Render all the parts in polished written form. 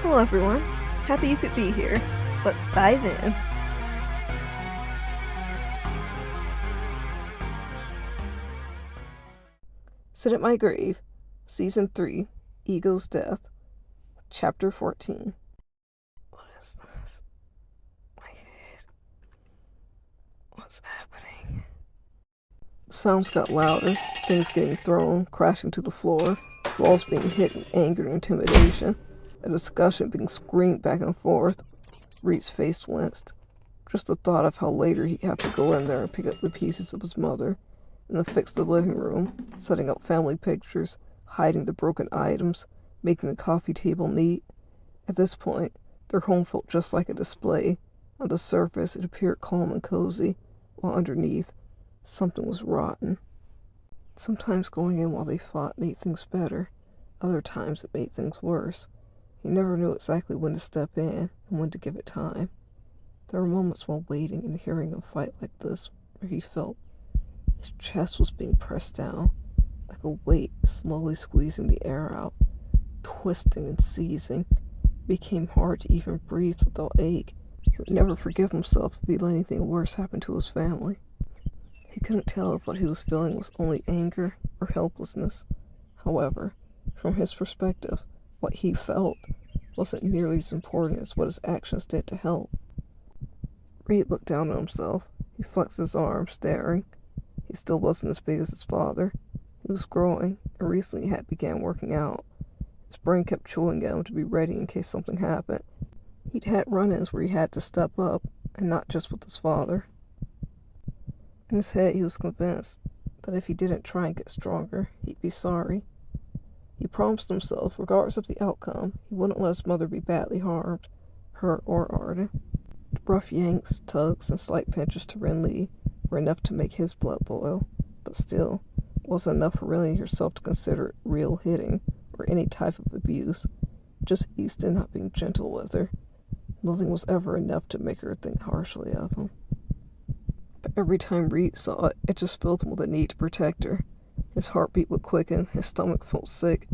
Hello everyone, happy you could be here. Let's dive in. Sit at My Grave, Season 3, Ego's Death, Chapter 14. What is this? My head. What's happening? The sounds got louder, things getting thrown, crashing to the floor, walls being hit in anger and intimidation, a discussion being screamed back and forth. Reed's face winced. Just the thought of how later he'd have to go in there and pick up the pieces of his mother, and then fix the living room, setting up family pictures, hiding the broken items, making the coffee table neat. At this point, their home felt just like a display. On the surface, it appeared calm and cozy, while underneath, something was rotten. Sometimes going in while they fought made things better. Other times it made things worse. He never knew exactly when to step in and when to give it time. There were moments while waiting and hearing them fight like this where he felt his chest was being pressed down, like a weight slowly squeezing the air out, twisting and seizing. It became hard to even breathe without ache. He would never forgive himself if he let anything worse happen to his family. He couldn't tell if what he was feeling was only anger or helplessness. However, from his perspective, what he felt wasn't nearly as important as what his actions did to help. Reed looked down at himself. He flexed his arm, staring. He still wasn't as big as his father. He was growing, and recently had began working out. His brain kept chewing at him to be ready in case something happened. He'd had run-ins where he had to step up, and not just with his father. In his head, he was convinced that if he didn't try and get stronger, he'd be sorry. He promised himself, regardless of the outcome, he wouldn't let his mother be badly harmed, her or Arden. The rough yanks, tugs, and slight pinches to Renly were enough to make his blood boil, but still, it wasn't enough for Renly herself to consider it real hitting or any type of abuse, just Easton not being gentle with her. Nothing was ever enough to make her think harshly of him. But every time Reed saw it, it just filled him with a need to protect her. His heartbeat would quicken, his stomach felt sick.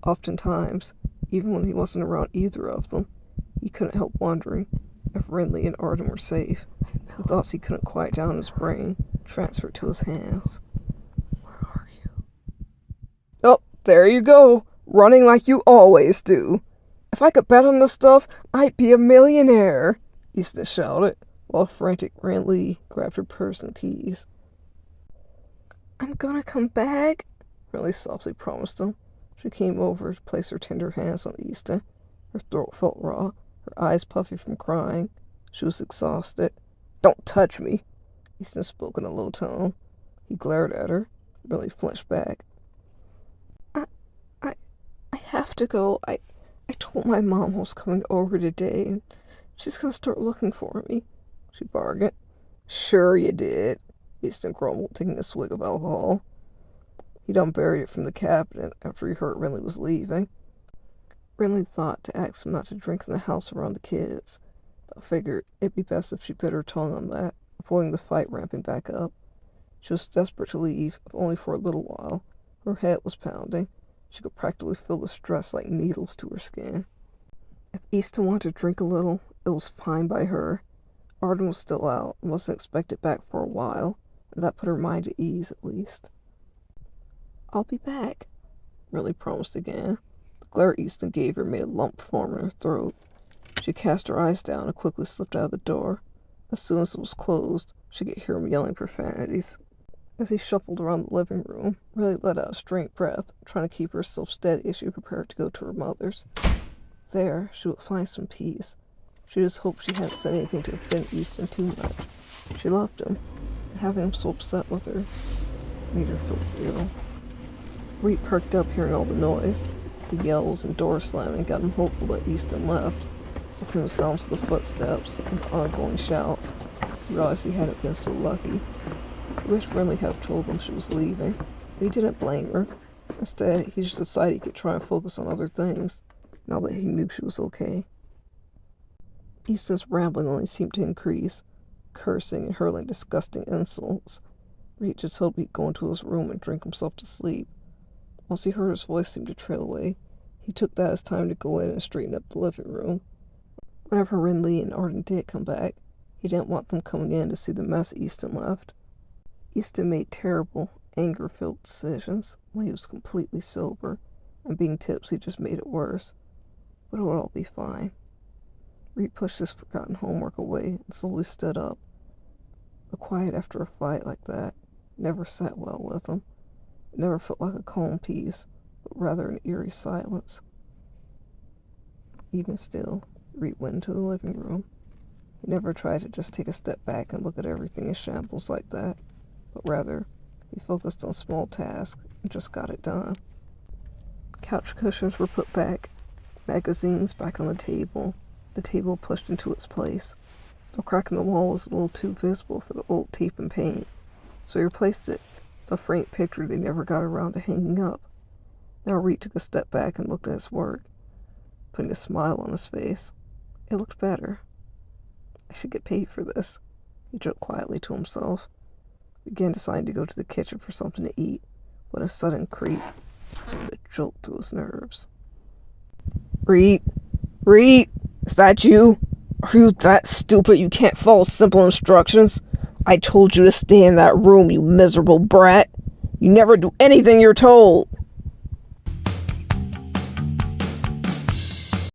Oftentimes, even when he wasn't around either of them, he couldn't help wondering if Renly and Arden were safe. The thoughts he couldn't quiet down in his brain transferred to his hands. Where are you? Oh, there you go, running like you always do. If I could bet on this stuff, I'd be a millionaire, Easton shouted, while frantic Renly grabbed her purse and keys. I'm gonna come back, Renly softly promised him. She came over to place her tender hands on Easton. Her throat felt raw, her eyes puffy from crying. She was exhausted. Don't touch me, Easton spoke in a low tone. He glared at her. Renly flinched back. I have to go. I told my mom I was coming over today, and she's gonna start looking for me, she bargained. Sure you did, Easton grumbled, taking a swig of alcohol. He'd unburied it from the cabinet after he heard Renly was leaving. Renly thought to ask him not to drink in the house around the kids, but figured it'd be best if she bit her tongue on that, avoiding the fight ramping back up. She was desperate to leave, if only for a little while. Her head was pounding. She could practically feel the stress like needles to her skin. If Easton wanted to drink a little, it was fine by her. Arden was still out and wasn't expected back for a while, and that put her mind at ease at least. I'll be back, Renly promised again. The glare Easton gave her made a lump form in her throat. She cast her eyes down and quickly slipped out of the door. As soon as it was closed, she could hear him yelling profanities. As he shuffled around the living room, Renly let out a strained breath, trying to keep herself steady as she prepared to go to her mother's. There, she would find some peace. She just hoped she hadn't said anything to offend Easton too much. She loved him, and having him so upset with her made her feel ill. Reed perked up hearing all the noise. The yells and door slamming got him hopeful that Easton left. And from the sounds of the footsteps and the ongoing shouts, he realized he hadn't been so lucky. He wished Renly had told him she was leaving, but he didn't blame her. Instead, he just decided he could try and focus on other things, now that he knew she was okay. Easton's rambling only seemed to increase, cursing and hurling disgusting insults. Reed just hoped he'd go into his room and drink himself to sleep. Once he heard his voice seem to trail away, He took that as time to go in and straighten up the living room. Whenever Renly and Arden did come back, he didn't want them coming in to see the mess Easton left. Easton made terrible, anger-filled decisions when he was completely sober, and being tipsy just made it worse. But it would all be fine. Reed pushed his forgotten homework away and slowly stood up. The quiet after a fight like that never sat well with him. It never felt like a calm peace, but rather an eerie silence. Even still, Reed went into the living room. He never tried to just take a step back and look at everything in shambles like that, but rather, he focused on small tasks and just got it done. Couch cushions were put back, magazines back on the table pushed into its place. The crack in the wall was a little too visible for the old tape and paint, so he replaced it with a framed picture they never got around to hanging up. Now Reed took a step back and looked at his work, putting a smile on his face. It looked better. I should get paid for this, he joked quietly to himself. He began deciding to go to the kitchen for something to eat, when a sudden creep sent a jolt to his nerves. Reed, is that you? Are you that stupid you can't follow simple instructions? I told you to stay in that room, you miserable brat. You never do anything you're told.